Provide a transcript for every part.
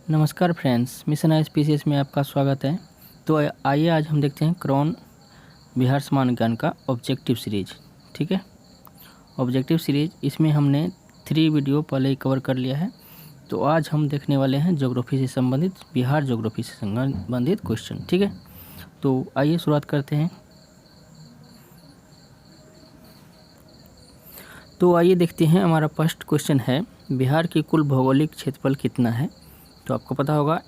नमस्कार friends, mission ISPCS में आपका स्वागत है। तो आइए आज हम देखते हैं क्रोन बिहार सामान्य ज्ञान का ऑब्जेक्टिव सीरीज। ठीक है, ऑब्जेक्टिव सीरीज इसमें हमने 3 वीडियो पहले ही कवर कर लिया है। तो आज हम देखने वाले हैं ज्योग्राफी से संबंधित, बिहार ज्योग्राफी से संबंधित क्वेश्चन। ठीक है, तो आइए शुरुआत करते हैं। तो आइए देखते हैं, हमारा फर्स्ट क्वेश्चन है बिहार की कुल भौगोलिक क्षेत्रफल कितना है। तो आपको पता होगा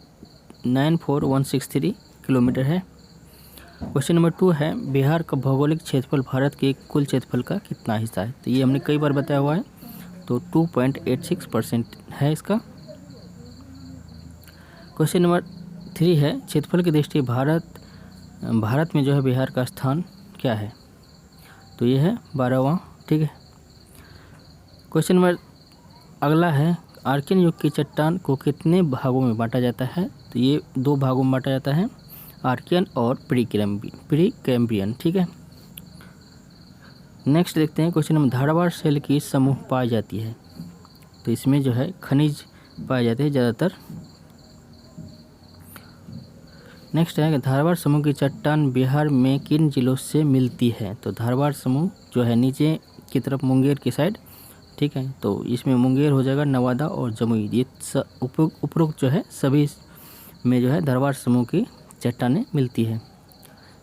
94163 किलोमीटर है। क्वेश्चन नंबर 2 है बिहार का भौगोलिक क्षेत्रफल भारत के कुल क्षेत्रफल का कितना हिस्सा है। तो ये हमने कई बार बताया हुआ है, तो 2.86% है इसका। क्वेश्चन नंबर 3 है क्षेत्रफल की दृष्टि भारत में जो है बिहार का स्थान क्या है। तो ये है 12वां। ठीक है, क्वेश्चन नंबर अगला है आर्कियन युग की चट्टान को कितने भागों में बांटा जाता है। तो ये 2 भागों में बांटा जाता है, आर्कियन और प्री कैम्ब्रियन। ठीक है, नेक्स्ट देखते हैं क्वेश्चन नंबर धारवाड़ सेल की समूह पाई जाती है। तो इसमें जो है खनिज पाए जाते हैं ज़्यादातर। नेक्स्ट है कि धारवाड़ समूह की चट्टान बिहार में किन जिलों से मिलती है। तो धारवाड़ समूह जो है नीचे की तरफ मुंगेर की साइड। ठीक है, तो इसमें मुंगेर हो जाएगा, नवादा और जमुई, ये उपरोक्त जो है सभी में जो है धारवाड़ समूह की चट्टानें मिलती है।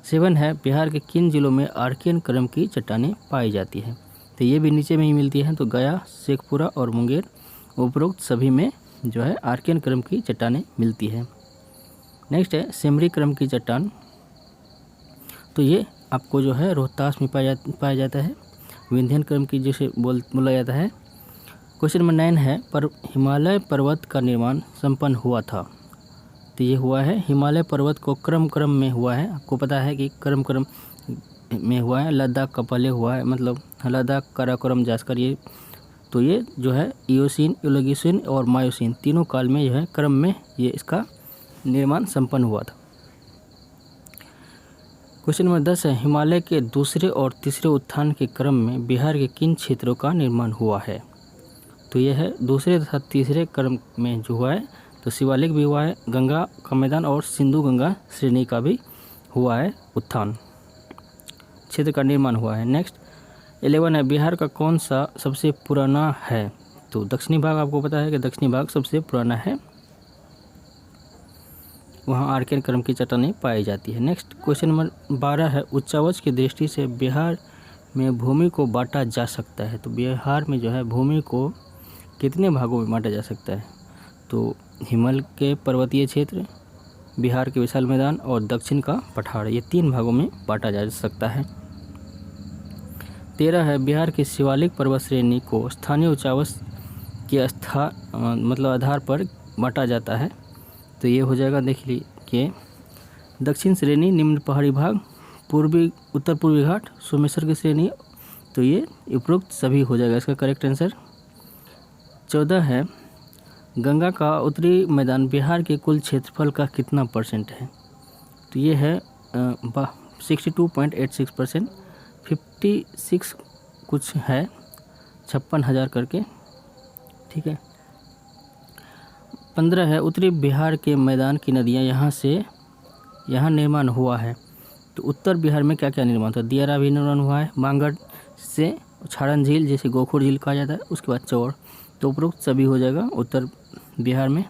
7 है बिहार के किन जिलों में आर्कियन क्रम की चट्टानें पाई जाती है। तो ये भी नीचे में ही मिलती है, तो गया, शेखपुरा और मुंगेर उपरोक्त सभी में जो है आर्कियन क्रम की चट्टानें मिलती है। नेक्स्ट है सिमरी क्रम की चट्टान। तो ये आपको जो है रोहतास में पाया जाता है, विंध्यन क्रम की जिसे बोला जाता है। क्वेश्चन नंबर 9 है पर हिमालय पर्वत का निर्माण संपन्न हुआ था। तो ये हुआ है हिमालय पर्वत को क्रम में हुआ है। आपको पता है कि क्रम में हुआ है, लद्दाख का पहले हुआ है, मतलब लद्दाख, काराकोरम, जास्कर, ये तो ये जो है इयोसीन, ओलिगोसीन और मायोसीन तीनों काल में जो है क्रम में ये इसका निर्माण संपन्न हुआ था। क्वेश्चन नंबर 10 है हिमालय के दूसरे और तीसरे उत्थान के क्रम में बिहार के किन क्षेत्रों का निर्माण हुआ है। तो यह है दूसरे तथा तीसरे क्रम में जो हुआ है, तो शिवालिक भी हुआ है, गंगा का मैदान और सिंधु गंगा श्रेणी का भी हुआ है उत्थान, क्षेत्र का निर्माण हुआ है। नेक्स्ट 11 है बिहार का कौन सा सबसे पुराना है। तो दक्षिणी भाग, आपको पता है कि दक्षिणी भाग सबसे पुराना है, वहाँ आर्कियन क्रम की चट्टानें पाई जाती है। नेक्स्ट क्वेश्चन नंबर 12 है उच्चावच की दृष्टि से बिहार में भूमि को बांटा जा सकता है। तो बिहार में जो है भूमि को कितने भागों में बांटा जा सकता है। तो हिमालय के पर्वतीय क्षेत्र, बिहार के विशाल मैदान और दक्षिण का पठार, ये 3 भागों में बांटा जा सकता है। 13 है बिहार की शिवालिक पर्वत श्रेणी को स्थानीय उच्चावच के आधार पर बांटा जाता है। तो ये हो जाएगा, देख लीजिए, दक्षिण श्रेणी, निम्न पहाड़ी भाग, उत्तर पूर्वी घाट, सोमेश्वर की श्रेणी। तो ये उपरोक्त सभी हो जाएगा इसका करेक्ट आंसर। 14 है गंगा का उत्तरी मैदान बिहार के कुल क्षेत्रफल का कितना % है। तो ये है 62.86%, 56 कुछ है, 56,000 करके। ठीक है, 15 है उत्तरी बिहार के मैदान की नदियाँ यहाँ निर्माण हुआ है। तो उत्तर बिहार में क्या क्या निर्माण था। दियारा भी निर्माण हुआ है, मांगड़ से छाड़न झील, जैसे गोखुर झील कहा जाता है, उसके बाद चौड़, तो उपरोक्त सभी हो जाएगा उत्तर बिहार में।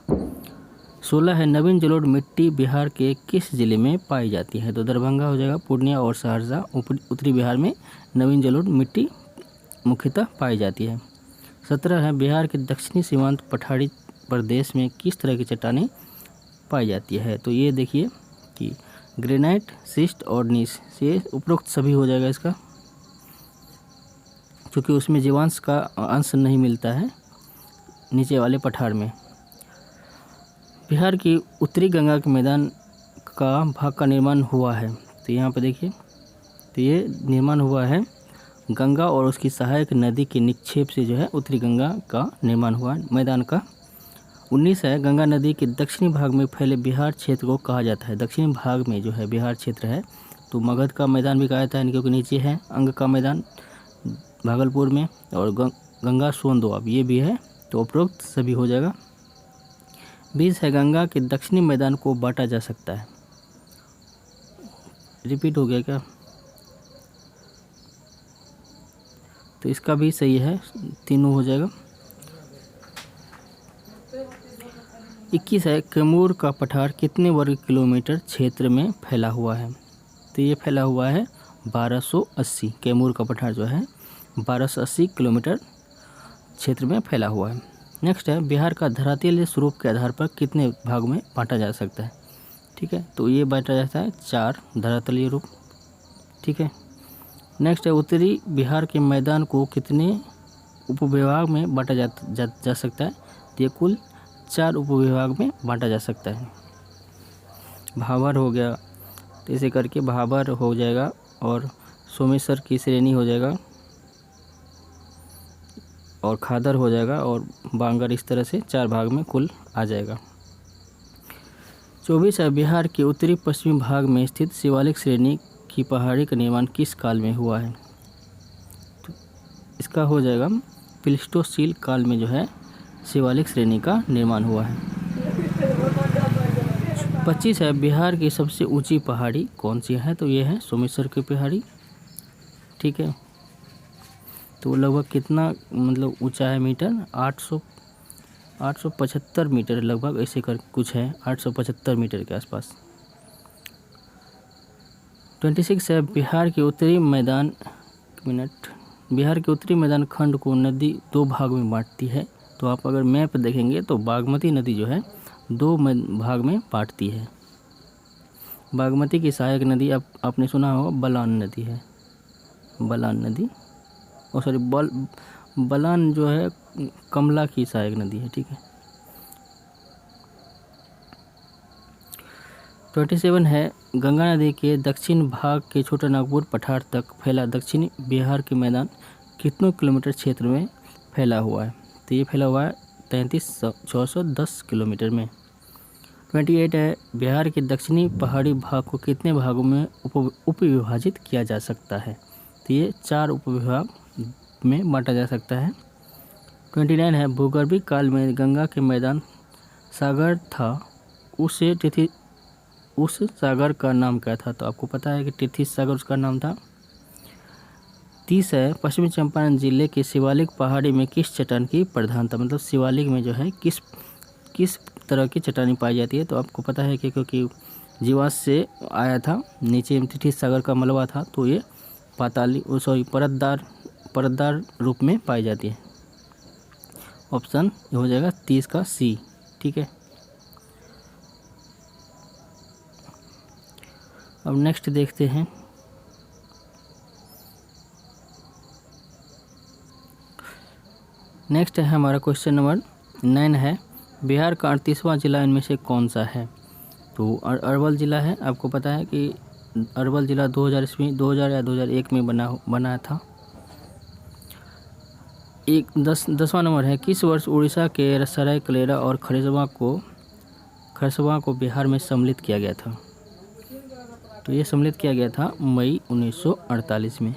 16 है नवीन जलोढ़ मिट्टी बिहार के किस जिले में पाई जाती है। तो दरभंगा हो जाएगा, पूर्णिया और सहरसा उत्तरी बिहार में नवीन जलोढ़ मिट्टी मुख्यतः पाई जाती है। 17 है बिहार के दक्षिणी सीमांत पठारी प्रदेश में किस तरह की चट्टानें पाई जाती है। तो ये देखिए कि ग्रेनाइट, सिस्ट और नीस, ये उपरोक्त सभी हो जाएगा इसका, क्योंकि उसमें जीवांश का अंश नहीं मिलता है नीचे वाले पठार में। बिहार की उत्तरी गंगा के मैदान का भाग का निर्माण हुआ है। तो यहाँ पर देखिए, तो ये निर्माण हुआ है गंगा और उसकी सहायक नदी के निक्षेप से जो है उत्तरी गंगा का निर्माण हुआ है मैदान का। 19 है गंगा नदी के दक्षिणी भाग में फैले बिहार क्षेत्र को कहा जाता है। दक्षिणी भाग में जो है बिहार क्षेत्र है, तो मगध का मैदान भी कहा जाता है, क्योंकि नीचे है अंग का मैदान भागलपुर में, और गंगा सोन दोआब ये भी है, तो उपरोक्त सभी हो जाएगा। 20 है गंगा के दक्षिणी मैदान को बांटा जा सकता है। रिपीट हो गया क्या? तो इसका भी सही है, तीनों हो जाएगा। 21 है कैमूर का पठार कितने वर्ग किलोमीटर क्षेत्र में फैला हुआ है? तो ये फैला हुआ है 1280। कैमूर का पठार जो है 1280 किलोमीटर क्षेत्र में फैला हुआ है। नेक्स्ट है बिहार का धरातलीय स्वरूप के आधार पर कितने भाग में बांटा जा सकता है? ठीक है, तो ये बांटा जाता है 4 धरातलीय रूप। ठीक है। नेक्स्ट है उत्तरी बिहार के मैदान को कितने उपविभाग में बांटा जा सकता है? तो ये कुल 4 उपविभाग में बांटा जा सकता है। भाबर हो गया, तो इसे करके भाबर हो जाएगा और सोमेश्वर की श्रेणी हो जाएगा और खादर हो जाएगा और बांगर, इस तरह से 4 भाग में कुल आ जाएगा। 24 है बिहार के उत्तरी पश्चिमी भाग में स्थित शिवालिक श्रेणी की पहाड़ी का निर्माण किस काल में हुआ है? तो इसका हो जाएगा प्लीस्टोसीन काल में जो है शिवालिक श्रेणी का निर्माण हुआ है। 25 है बिहार की सबसे ऊंची पहाड़ी कौन सी है? तो ये है सोमेश्वर की पहाड़ी। ठीक है, तो लगभग कितना मतलब ऊंचा है मीटर? 875 मीटर लगभग, ऐसे कर कुछ है, 875 मीटर के आसपास। 26 है बिहार के उत्तरी मैदान खंड को नदी 2 भाग में बांटती है। तो आप अगर मैप देखेंगे तो बागमती नदी जो है 2 भाग में बांटती है। बागमती की सहायक नदी आपने सुना होगा बलान नदी है, बलान नदी, और सॉरी बलान जो है कमला की सहायक नदी है। ठीक है। 27 है गंगा नदी के दक्षिण भाग के छोटा नागपुर पठार तक फैला दक्षिणी बिहार के मैदान कितनों किलोमीटर क्षेत्र में फैला हुआ है? तो ये फैला हुआ है 33,610 किलोमीटर में। 28 है बिहार के दक्षिणी पहाड़ी भाग को कितने भागों में उपविभाजित किया जा सकता है? तो ये 4 उपविभाग में बांटा जा सकता है। 29 है भूगर्भीय काल में गंगा के मैदान सागर था, उस सागर का नाम क्या था? तो आपको पता है कि टिथिस सागर उसका नाम था। 30 है पश्चिमी चंपारण जिले के शिवालिक पहाड़ी में किस चट्टान की प्रधानता, मतलब शिवालिक में जो है किस तरह की चट्टानी पाई जाती है? तो आपको पता है कि क्योंकि जीवाश्म से आया था, नीचे टिथिस सागर का मलबा था, तो ये परतदार रूप में पाई जाती है। ऑप्शन हो जाएगा 30 का सी। ठीक है। अब नेक्स्ट देखते हैं। नेक्स्ट है हमारा क्वेश्चन नंबर 9 है बिहार का 38वां जिला इनमें से कौन सा है? तो अरवल जिला है। आपको पता है कि अरवल जिला 2000 या 2001 में बना था। 10वां नंबर है किस वर्ष उड़ीसा के सरायकेला और खरसवां को बिहार में सम्मिलित किया गया था? तो ये सम्मिलित किया गया था मई 1948 में।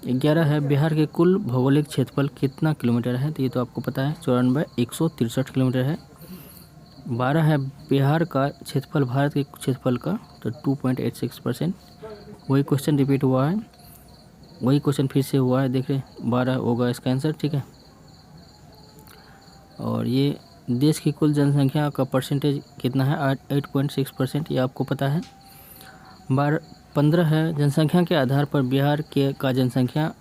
11 है बिहार के कुल भौगोलिक क्षेत्रफल कितना किलोमीटर है? तो ये तो आपको पता है 163 किलोमीटर है। 12 है बिहार का क्षेत्रफल भारत के क्षेत्रफल का, तो 2.86%। वही क्वेश्चन रिपीट हुआ है, वही क्वेश्चन फिर से हुआ है, देख रहे 12 होगा इसका आंसर। ठीक है। और ये देश की कुल जनसंख्या का परसेंटेज कितना है? 8.6%, ये आपको पता है। 15 है जनसंख्या के आधार पर बिहार का जनसंख्या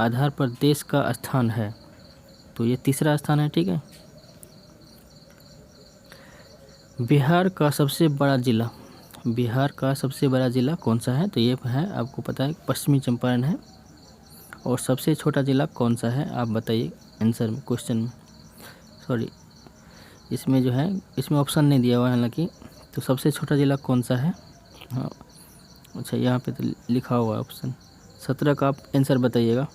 आधार पर देश का स्थान है। तो ये तीसरा स्थान है। ठीक है। बिहार का सबसे बड़ा जिला कौन सा है? तो ये है, आपको पता है पश्चिमी चंपारण है। और सबसे छोटा जिला कौन सा है? आप बताइए आंसर में, क्वेश्चन में। सॉरी, इसमें जो है इसमें ऑप्शन नहीं दिया हुआ है हालांकि। तो सबसे छोटा जिला कौन सा है? हाँ, अच्छा यहाँ पे तो लिखा हुआ है ऑप्शन 17 का, आप आंसर बताइएगा।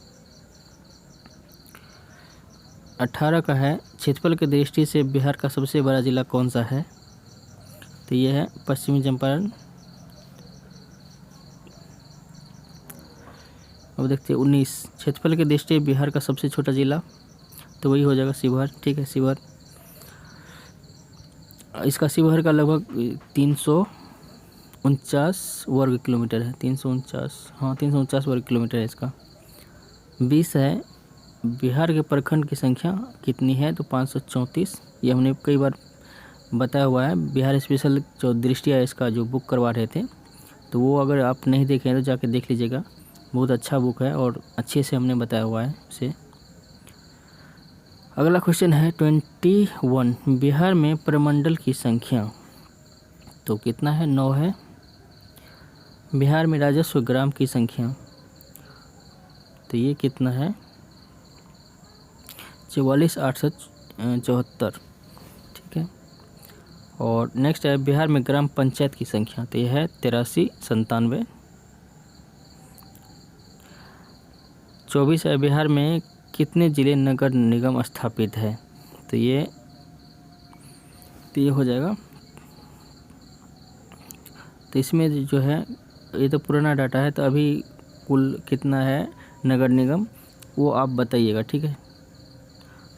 18 का है क्षेत्रफल की दृष्टि से बिहार का सबसे बड़ा जिला कौन सा है? तो ये है पश्चिमी चंपारण। अब देखते हैं 19 क्षेत्रफल की दृष्टि बिहार का सबसे छोटा जिला, तो वही हो जाएगा शिवहर। ठीक है, शिवहर। इसका शिवहर का लगभग 349 वर्ग किलोमीटर है। 349 वर्ग किलोमीटर है इसका। 20 है बिहार के प्रखंड की संख्या कितनी है, तो 534। ये हमने कई बार बताया हुआ है। बिहार स्पेशल जो दृष्टिया इसका जो बुक करवा रहे थे, तो वो अगर आप नहीं देखें तो जाके देख लीजिएगा। बहुत अच्छा बुक है और अच्छे से हमने बताया हुआ है इसे। अगला क्वेश्चन है 21, बिहार में प्रमंडल की संख्या तो कितना है, 9 है। बिहार में राजस्व ग्राम की संख्या तो ये कितना है, 44,874, ठीक है। और नेक्स्ट है बिहार में ग्राम पंचायत की संख्या, तो यह है 8397। 24 है बिहार में कितने जिले नगर निगम स्थापित है, तो ये हो जाएगा। तो इसमें जो है ये तो पुराना डाटा है, तो अभी कुल कितना है नगर निगम वो आप बताइएगा, ठीक है।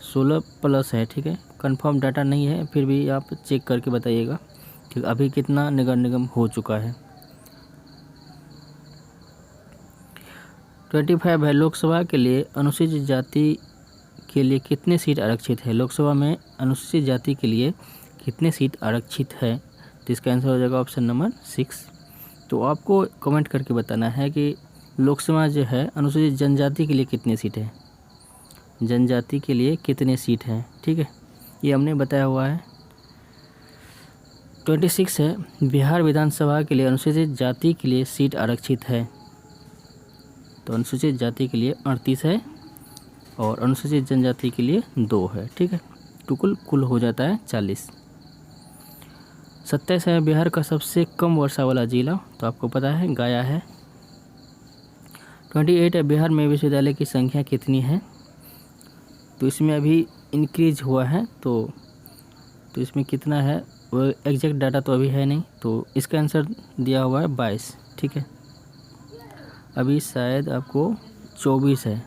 16 प्लस है, ठीक है। कंफर्म डाटा नहीं है, फिर भी आप चेक करके बताइएगा, ठीक। अभी कितना नगर निगम हो चुका है। 25 है लोकसभा के लिए अनुसूचित जाति के लिए कितने सीट आरक्षित है। लोकसभा में अनुसूचित जाति के लिए कितने सीट आरक्षित है, तो इसका आंसर हो जाएगा ऑप्शन नंबर 6। तो आपको कमेंट करके बताना है कि लोकसभा जो है अनुसूचित जनजाति के लिए कितने सीट है, जनजाति के लिए कितने सीट हैं, ठीक है। ये हमने बताया हुआ है। 26 है बिहार विधानसभा के लिए अनुसूचित जाति के लिए सीट आरक्षित है, तो अनुसूचित जाति के लिए 38 है और अनुसूचित जनजाति के लिए 2 है, ठीक है। तो कुल हो जाता है 40। 27 है बिहार का सबसे कम वर्षा वाला जिला, तो आपको पता है गया है। 28 है बिहार में विश्वविद्यालय की संख्या कितनी है, तो इसमें अभी इंक्रीज हुआ है, तो इसमें कितना है वो एग्जैक्ट डाटा तो अभी है नहीं, तो इसका आंसर दिया हुआ है 22, ठीक है। अभी शायद आपको 24 है,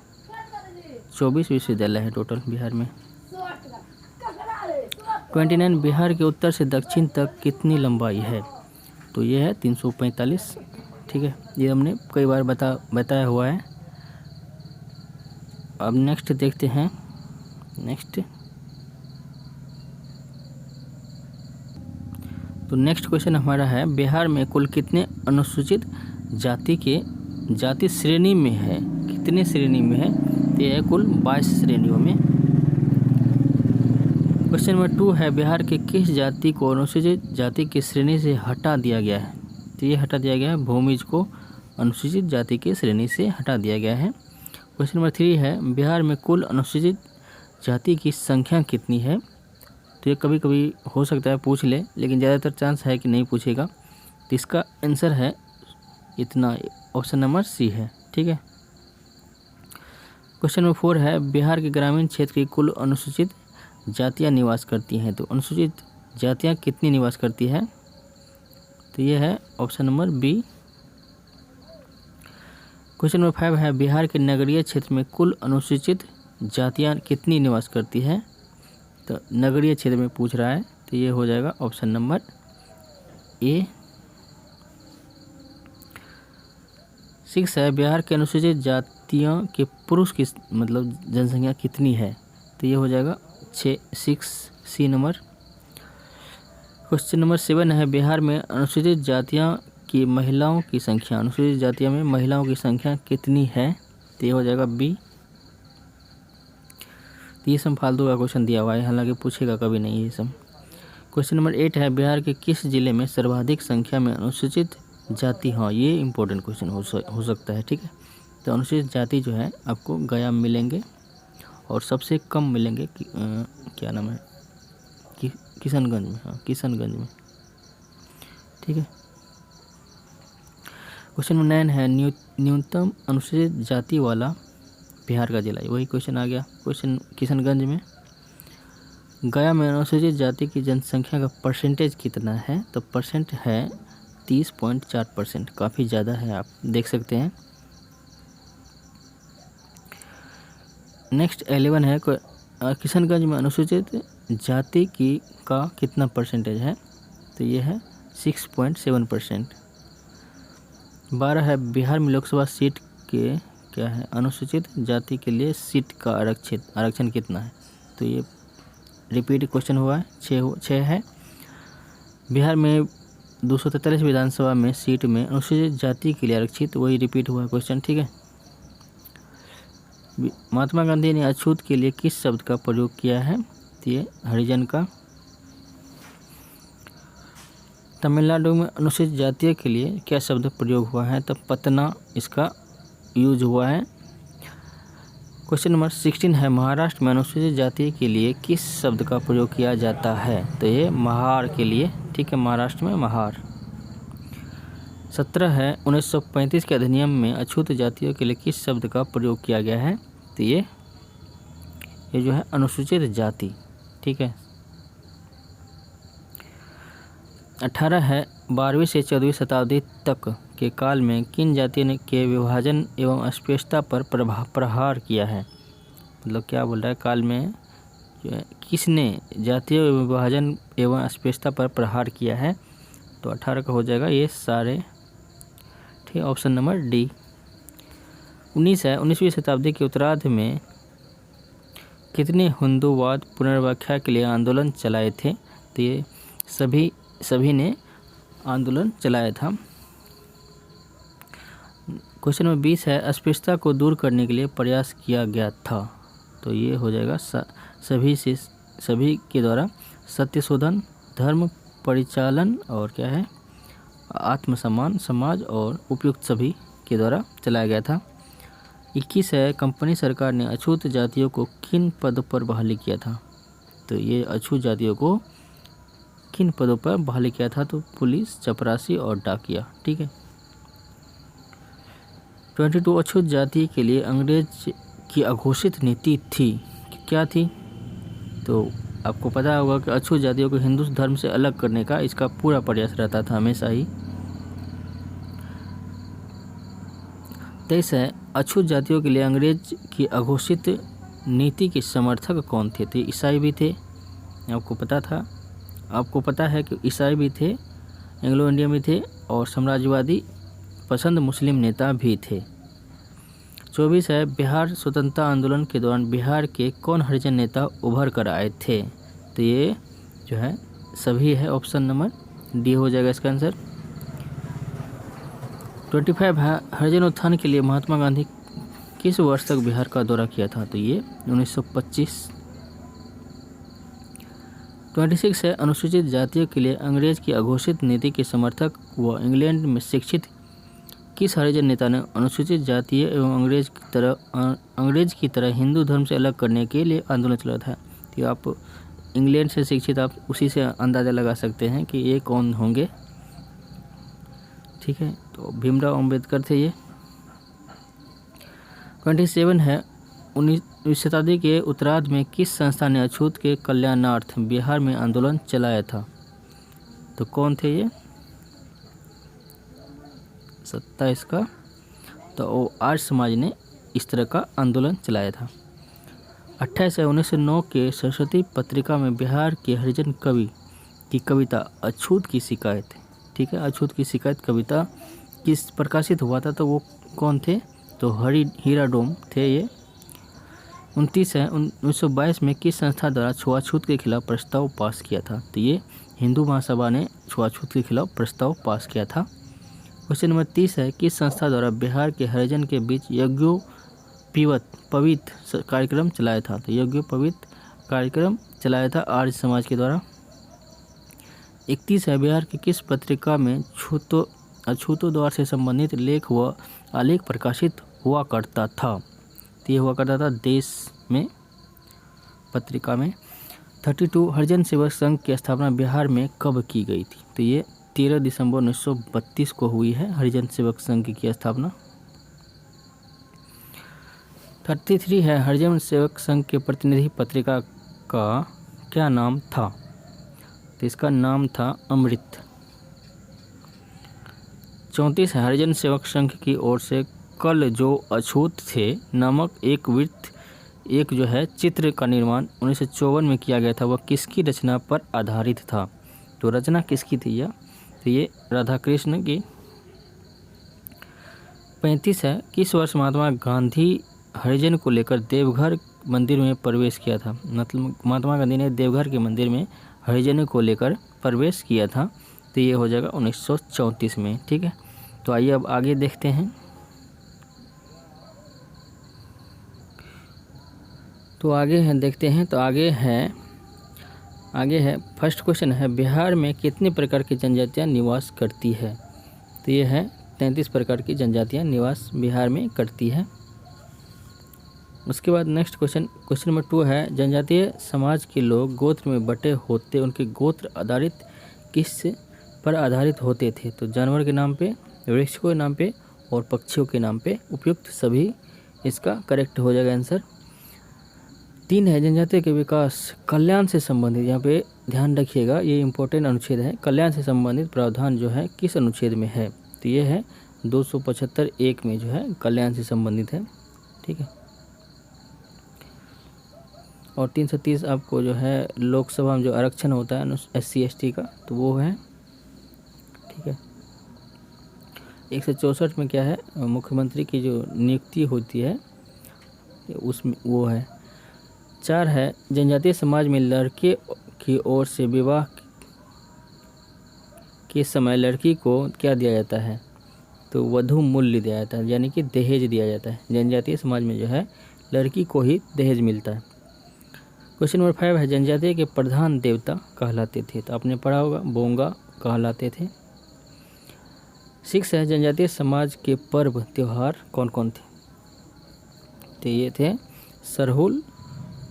24 विश्वविद्यालय है टोटल बिहार में। 29 बिहार के उत्तर से दक्षिण तक कितनी लंबाई है, तो ये है 345, ठीक है। ये हमने कई बार बताया हुआ है। अब नेक्स्ट देखते हैं। तो नेक्स्ट क्वेश्चन हमारा है बिहार में कुल कितने अनुसूचित जाति श्रेणी में है, कितने श्रेणी में है, तो यह है कुल 22 श्रेणियों में। क्वेश्चन नंबर 2 है बिहार के किस जाति को अनुसूचित जाति की श्रेणी से हटा दिया गया है, तो ये हटा दिया गया है भूमिज को अनुसूचित जाति की श्रेणी से हटा दिया गया है। क्वेश्चन नंबर 3 है बिहार में कुल अनुसूचित जाति की संख्या कितनी है, तो ये कभी कभी हो सकता है पूछ ले, लेकिन ज़्यादातर चांस है कि नहीं पूछेगा, तो इसका आंसर है इतना, ऑप्शन नंबर सी है, ठीक है। क्वेश्चन नंबर 4 है बिहार के ग्रामीण क्षेत्र की कुल अनुसूचित जातियां निवास करती हैं, तो अनुसूचित जातियां कितनी निवास करती है, तो ये है option number B. Question number 5 है बिहार के नगरीय क्षेत्र में कुल अनुसूचित जातियां कितनी निवास करती है, तो नगरीय क्षेत्र में पूछ रहा है, तो ये हो जाएगा ऑप्शन नंबर ए। 6 है बिहार के अनुसूचित जातियों के पुरुष की मतलब जनसंख्या कितनी है, तो ये हो जाएगा 6 सी नंबर। क्वेश्चन नंबर 7 है बिहार में अनुसूचित जातियों की महिलाओं की संख्या, अनुसूचित जातियों में महिलाओं की संख्या कितनी है, तो ये हो जाएगा बी। तो ये सब फालतू का क्वेश्चन दिया हुआ है, हालांकि पूछेगा कभी नहीं ये सब। क्वेश्चन नंबर 8 है बिहार के किस जिले में सर्वाधिक संख्या में अनुसूचित जाति, हाँ ये इंपॉर्टेंट क्वेश्चन हो सकता है, ठीक है। तो अनुसूचित जाति जो है आपको गया में मिलेंगे और सबसे कम मिलेंगे क्या नाम है किशनगंज में, हाँ किशनगंज में, ठीक है। क्वेश्चन नंबर 9 है न्यूनतम अनुसूचित जाति वाला बिहार का जिला, वही क्वेश्चन आ गया। क्वेश्चन किशनगंज में। गया में अनुसूचित जाति की जनसंख्या का परसेंटेज कितना है, तो परसेंट है 30.4%, काफ़ी ज़्यादा है, आप देख सकते हैं। नेक्स्ट 11 है किशनगंज में अनुसूचित जाति का कितना परसेंटेज है, तो ये है 6.7%। 12 है बिहार में लोकसभा सीट के क्या है अनुसूचित जाति के लिए सीट का आरक्षण कितना है, तो ये रिपीट क्वेश्चन हुआ है। 6 है बिहार में 243 विधानसभा में सीट में अनुसूचित जाति के लिए आरक्षित, वही रिपीट हुआ है क्वेश्चन, ठीक है। महात्मा गांधी ने अछूत के लिए किस शब्द का प्रयोग किया है, तो ये हरिजन का। तमिलनाडु में अनुसूचित जातियों के लिए क्या शब्द प्रयोग हुआ है, तो पतना इसका यूज हुआ है। क्वेश्चन नंबर 16 है महाराष्ट्र में अनुसूचित जाति के लिए किस शब्द का प्रयोग किया जाता है, तो ये महार के लिए, ठीक है, महाराष्ट्र में महार। 17 है 1935 के अधिनियम में अछूत जातियों के लिए किस शब्द का प्रयोग किया गया है, तो ये जो है अनुसूचित जाति, ठीक है। 18 है 12वीं से 14वीं शताब्दी तक के काल में किन जातियों ने के विभाजन एवं अस्पृश्यता पर प्रहार किया है, मतलब क्या बोल रहा है, काल में जो है किसने जातीय विभाजन एवं अस्पृश्यता पर प्रहार किया है, तो 18 का हो जाएगा ये सारे, ठीक, ऑप्शन नंबर डी। 19 है 19वीं शताब्दी के उत्तरार्ध में कितने हिंदूवाद पुनर्व्याख्या के लिए आंदोलन चलाए थे, तो ये सभी ने आंदोलन चलाया था। क्वेश्चन नंबर 20 है अस्पृश्यता को दूर करने के लिए प्रयास किया गया था, तो ये हो जाएगा सभी के द्वारा सत्यशोधन, धर्म परिचालन और क्या है आत्मसम्मान समाज और उपयुक्त सभी के द्वारा चलाया गया था। 21 है कंपनी सरकार ने अछूत जातियों को किन पदों पर बहाली किया था, तो ये अछूत जातियों को किन पदों पर बहाली किया था, तो पुलिस, चपरासी और डाकिया, ठीक है। 22 अछूत जाति के लिए अंग्रेज की अघोषित नीति थी, क्या थी, तो आपको पता होगा कि अछूत जातियों को हिंदू धर्म से अलग करने का इसका पूरा प्रयास रहता था हमेशा ही। 23 है अछूत जातियों के लिए अंग्रेज की अघोषित नीति के समर्थक कौन थे, तो ईसाई भी थे, आपको पता है कि ईसाई भी थे, एंग्लो इंडियन भी थे और साम्राज्यवादी पसंद मुस्लिम नेता भी थे। 24 है बिहार स्वतंत्रता आंदोलन के दौरान बिहार के कौन हरिजन नेता उभर कर आए थे, तो ये जो है सभी है, ऑप्शन नंबर डी हो जाएगा इसका आंसर। 25 है हरिजन उत्थान के लिए महात्मा गांधी किस वर्ष तक बिहार का दौरा किया था, तो ये 1925। 26 है अनुसूचित जातियों के लिए अंग्रेज की अघोषित नीति के समर्थक व इंग्लैंड में शिक्षित किस हरिजन नेता ने अनुसूचित जातीय एवं अंग्रेज की तरह हिंदू धर्म से अलग करने के लिए आंदोलन चलाया था, तो आप इंग्लैंड से शिक्षित, आप उसी से अंदाज़ा लगा सकते हैं कि ये कौन होंगे, ठीक है, तो भीमराव अंबेडकर थे ये। 27 है 19वीं शताब्दी के उत्तरार्ध में किस संस्था ने अछूत के कल्याणार्थ बिहार में आंदोलन चलाया था, तो कौन थे ये, 27 का, तो आर्य समाज ने इस तरह का आंदोलन चलाया था। 28 है 1909 के सरस्वती पत्रिका में बिहार के हरिजन कवि की कविता अछूत की शिकायत, ठीक है, अछूत की शिकायत कविता किस प्रकाशित हुआ था, तो वो कौन थे, तो हीरा डोम थे ये। 29 है 1922 में किस संस्था द्वारा छुआछूत के खिलाफ प्रस्ताव पास किया था, तो ये हिंदू महासभा ने छुआछूत के खिलाफ प्रस्ताव पास किया था। क्वेश्चन नंबर 30 है किस संस्था द्वारा बिहार के हरिजन के बीच यज्ञोपवीत कार्यक्रम चलाया था, तो यज्ञोपवीत कार्यक्रम चलाया था आर्य समाज के द्वारा। 31 है बिहार की किस पत्रिका में अछूतों द्वार से संबंधित लेख व आलेख प्रकाशित हुआ करता था, तो ये हुआ करता था देश में पत्रिका में। 32 हरिजन सेवक संघ की स्थापना बिहार में कब की गई थी, तो ये 13 दिसंबर 1932 को हुई है हरिजन सेवक संघ की स्थापना। 33 है हरिजन सेवक संघ के प्रतिनिधि पत्रिका का क्या नाम था, तो इसका नाम था अमृत। 34 है हरिजन सेवक संघ की ओर से कल जो अछूत थे नामक एक वृत्त एक जो है चित्र का निर्माण 1954 में किया गया था, वह किसकी रचना पर आधारित था? तो रचना किसकी थी यह? तो ये राधा कृष्ण की। 35 है, किस वर्ष महात्मा गांधी हरिजन को लेकर देवघर मंदिर में प्रवेश किया था? मतलब महात्मा गांधी ने देवघर के मंदिर में हरिजनों को लेकर प्रवेश किया था, तो ये हो जाएगा 1934 में। ठीक है, तो आइए अब आगे देखते हैं। तो आगे हैं, देखते हैं। तो आगे है फर्स्ट क्वेश्चन है, बिहार में कितने प्रकार की जनजातियाँ निवास करती है? तो ये है 33 प्रकार की जनजातियाँ निवास बिहार में करती है। उसके बाद नेक्स्ट क्वेश्चन नंबर 2 है, जनजातीय समाज के लोग गोत्र में बटे होते उनके गोत्र आधारित किस पर आधारित होते थे? तो जानवर के नाम पे, वृक्षों के नाम पे और पक्षियों के नाम पे। उपयुक्त सभी इसका करेक्ट हो जाएगा आंसर। 3 है, जनजातीय के विकास कल्याण से संबंधित, यहाँ पे ध्यान रखिएगा ये इंपॉर्टेंट अनुच्छेद है। कल्याण से संबंधित प्रावधान जो है किस अनुच्छेद में है? तो ये है 275(1) में जो है कल्याण से संबंधित है। ठीक है, और 330 आपको जो है लोकसभा में जो आरक्षण होता है SC ST का, तो वो है। ठीक है, 164 में क्या है, मुख्यमंत्री की जो नियुक्ति होती है उसमें वो है। 4 है, जनजातीय समाज में लड़के की ओर से विवाह के समय लड़की को क्या दिया जाता है? तो वधू मूल्य दिया जाता है, यानी कि दहेज दिया जाता है। जनजातीय समाज में जो है लड़की को ही दहेज मिलता है। क्वेश्चन नंबर 5 है, जनजातीय के प्रधान देवता कहलाते थे? तो आपने पढ़ा होगा, बोंगा कहलाते थे। 6 है, जनजातीय समाज के पर्व त्योहार कौन कौन थे? तो ये थे सरहुल,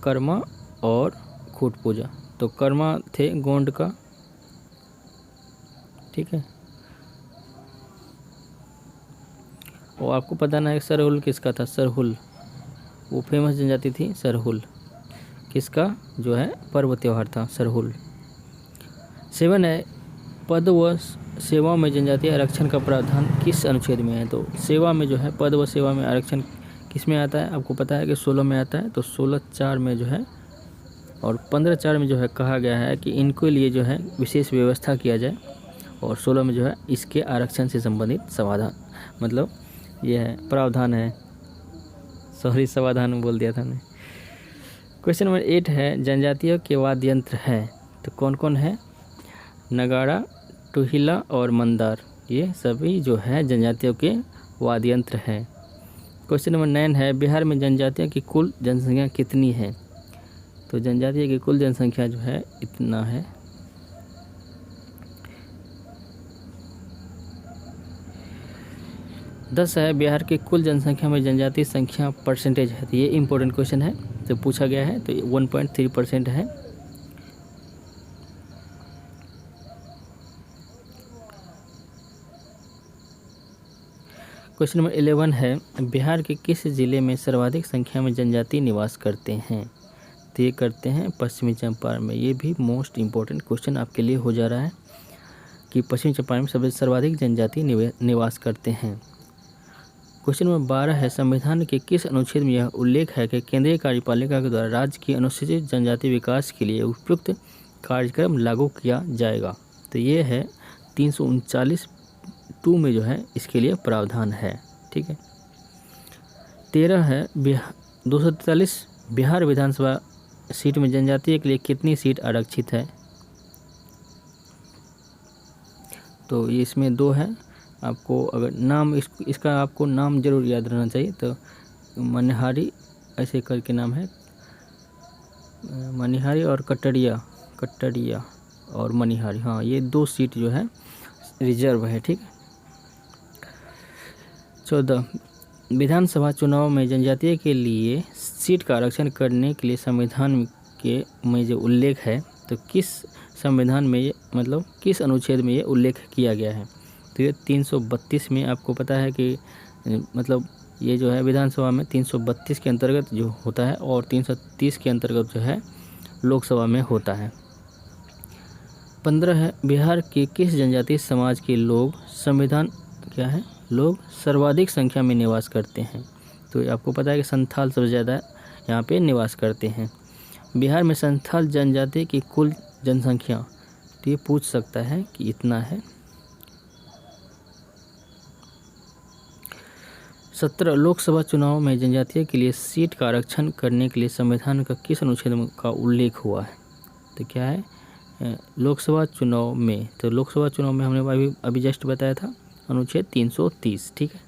कर्मा और खूट पूजा। तो कर्मा थे गोंड का। ठीक है, और आपको पता ना है सरहुल किसका था? सरहुल वो फेमस जनजाति थी, सरहुल किसका जो है पर्व त्योहार था, सरहुल। 7 है, पद व सेवा में जनजातीय आरक्षण का प्रावधान किस अनुच्छेद में है? तो सेवा में जो है पद व सेवा में आरक्षण किस में आता है? आपको पता है कि 16 में आता है। तो 16(4) में जो है और 15(4) में जो है कहा गया है कि इनके लिए जो है विशेष व्यवस्था किया जाए, और 16 में जो है इसके आरक्षण से संबंधित समाधान, मतलब ये है प्रावधान है। सॉरी, समाधान बोल दिया था मैंने। क्वेश्चन नंबर 8 है, जनजातियों के वाद्य यंत्र है? तो कौन कौन है? नगाड़ा, टुहिला और मंदार, ये सभी जो है जनजातियों के वाद्य यंत्र हैं। क्वेश्चन नंबर 9 है, बिहार में जनजातियों की कुल जनसंख्या कितनी है? तो जनजातीय की कुल जनसंख्या जो है इतना है। दस है, बिहार की कुल जनसंख्या में जनजातीय संख्या परसेंटेज है? तो ये इंपॉर्टेंट क्वेश्चन है, तो पूछा गया है। तो 1.3% है। क्वेश्चन नंबर 11 है, बिहार के किस जिले में सर्वाधिक संख्या में जनजाति निवास करते हैं? तो ये करते हैं पश्चिमी चंपारण में। ये भी मोस्ट इम्पोर्टेंट क्वेश्चन आपके लिए हो जा रहा है कि पश्चिमी चंपारण में सबसे सर्वाधिक जनजाति निवास करते हैं। क्वेश्चन नंबर 12 है, संविधान के किस अनुच्छेद में यह उल्लेख है कि केंद्रीय कार्यपालिका के द्वारा राज्य की अनुसूचित जनजाति विकास के लिए उपयुक्त कार्यक्रम लागू किया जाएगा? तो ये है 339(2) में जो है इसके लिए प्रावधान है। ठीक है, 13 है, 243 बिहार विधानसभा सीट में जनजातीय के लिए कितनी सीट आरक्षित है? तो ये इसमें 2 है। आपको अगर नाम इसका आपको नाम जरूर याद रहना चाहिए। तो मनिहारी ऐसे करके नाम है, मनिहारी और कटरिया और मनिहारी, हाँ ये 2 सीट जो है रिजर्व है। ठीक है, 14 विधानसभा चुनाव में जनजातीय के लिए सीट का आरक्षण करने के लिए संविधान के में जो उल्लेख है, तो किस संविधान में ये, मतलब किस अनुच्छेद में ये उल्लेख किया गया है? तो ये 332 में आपको पता है कि मतलब ये जो है विधानसभा में 332 के अंतर्गत जो होता है और 330 के अंतर्गत जो है लोकसभा में होता है। 15 है, बिहार के किस जनजातीय समाज के लोग सर्वाधिक संख्या में निवास करते हैं? तो आपको पता है कि संथाल सबसे ज़्यादा यहाँ पे निवास करते हैं। बिहार में संथाल जनजाति की कुल जनसंख्या, तो ये पूछ सकता है कि इतना है। 17 लोकसभा चुनाव में जनजातीय के लिए सीट का आरक्षण करने के लिए संविधान का किस अनुच्छेद का उल्लेख हुआ है? तो क्या है लोकसभा चुनाव में, तो लोकसभा चुनाव में हमने अभी जस्ट बताया था अनुच्छेद 330, ठीक है।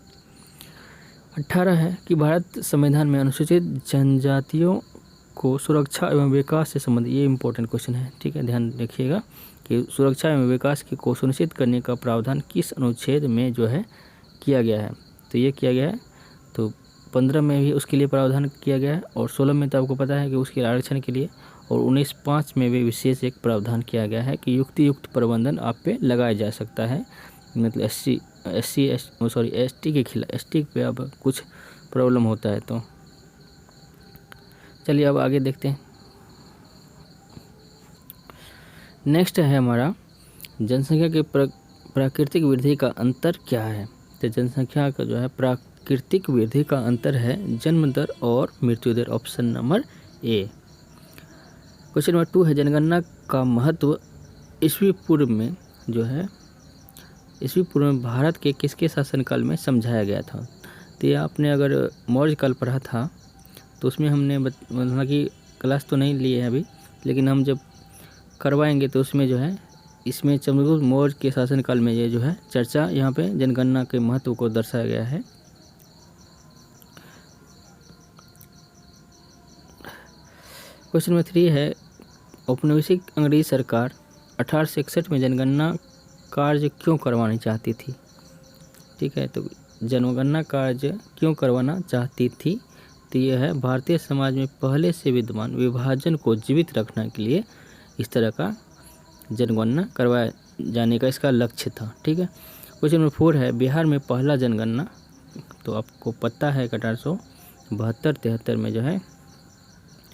18 है कि भारत संविधान में अनुसूचित जनजातियों को सुरक्षा एवं विकास से संबंधित, ये इंपॉर्टेंट क्वेश्चन है, ठीक है, ध्यान रखिएगा कि सुरक्षा एवं विकास को सुनिश्चित करने का प्रावधान किस अनुच्छेद में जो है किया गया है? तो ये किया गया है, तो 15 में भी उसके लिए प्रावधान किया गया है, और 16 में तो आपको पता है कि उसके आरक्षण के लिए, और 19(5) में भी विशेष एक प्रावधान किया गया है कि युक्त प्रबंधन आप पे लगाया जा सकता है, मतलब एसटी के खिलाफ, एसटी पे अब कुछ प्रॉब्लम होता है। तो चलिए अब आगे देखते हैं। नेक्स्ट है हमारा जनसंख्या के प्राकृतिक वृद्धि का अंतर क्या है? तो जनसंख्या का जो है प्राकृतिक वृद्धि का अंतर है जन्म दर और मृत्यु दर, option number A. Question number 2 है जनगणना का महत्व ईस्वी पूर्व में जो है, ईस्वी पूर्व में भारत के किसके शासनकाल में समझाया गया था? तो ये आपने अगर मौर्य काल पढ़ा था तो उसमें हमने मतलब कि क्लास तो नहीं लिए है अभी, लेकिन हम जब करवाएंगे तो उसमें जो है इसमें चंद्रगुप्त मौर्य के शासनकाल में ये जो है चर्चा, यहाँ पे जनगणना के महत्व को दर्शाया गया है। क्वेश्चन नंबर 3 है औपनिवेशिक अंग्रेजी सरकार 1861 में जनगणना कार्य क्यों करवानी चाहती थी? ठीक है, तो जनगणना कार्य क्यों करवाना चाहती थी? तो यह है भारतीय समाज में पहले से विद्यमान विभाजन को जीवित रखने के लिए इस तरह का जनगणना करवाए जाने का इसका लक्ष्य था, ठीक है। क्वेश्चन नंबर 4 है बिहार में पहला जनगणना, तो आपको पता है 1872-73 में जो है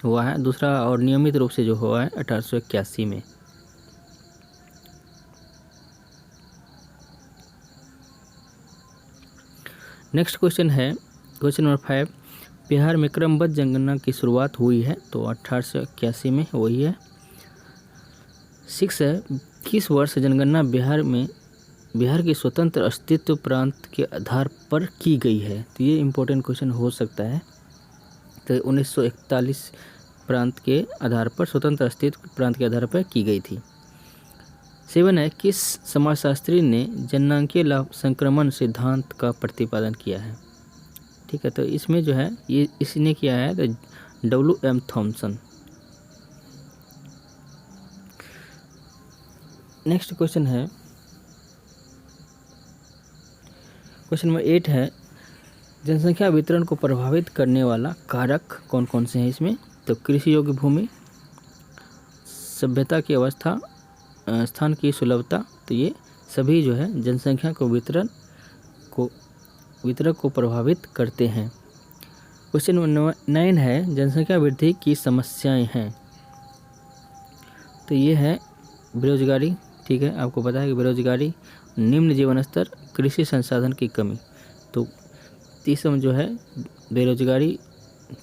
हुआ है, दूसरा और नियमित रूप से जो हुआ है 1881 में। नेक्स्ट क्वेश्चन है क्वेश्चन नंबर 5, बिहार में क्रमबद्ध जनगणना की शुरुआत हुई है, तो 1881 में वही है। 6 है किस वर्ष जनगणना बिहार के स्वतंत्र अस्तित्व प्रांत के आधार पर की गई है? तो ये इम्पोर्टेंट क्वेश्चन हो सकता है। तो 1941 प्रांत के आधार पर, स्वतंत्र अस्तित्व प्रांत के आधार पर की गई थी। 7 है किस समाजशास्त्री ने जननांकीय लाभ संक्रमण सिद्धांत का प्रतिपादन किया है? ठीक है, तो इसमें जो है ये इसने किया है तो W.M. थॉमसन। नेक्स्ट क्वेश्चन है क्वेश्चन नंबर 8 है जनसंख्या वितरण को प्रभावित करने वाला कारक कौन कौन से हैं इसमें? तो कृषि योग्य भूमि, सभ्यता की अवस्था, स्थान की सुलभता, तो ये सभी जो है जनसंख्या को वितरण को प्रभावित करते हैं। क्वेश्चन नंबर 9 है जनसंख्या वृद्धि की समस्याएं हैं, तो ये है बेरोजगारी, ठीक है, आपको पता है कि बेरोजगारी, निम्न जीवन स्तर, कृषि संसाधन की कमी, तो तीसरा जो है बेरोजगारी,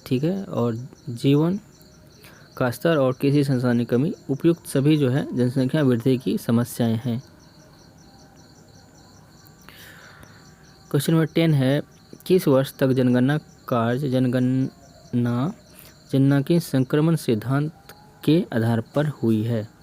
ठीक है, और जीवन का स्तर और कृषि संसाधन की कमी, उपयुक्त सभी जो है जनसंख्या वृद्धि की समस्याएं हैं। क्वेश्चन नंबर 10 है किस वर्ष तक जनगणना कार्य जननांकीय संक्रमण सिद्धांत के आधार पर हुई है?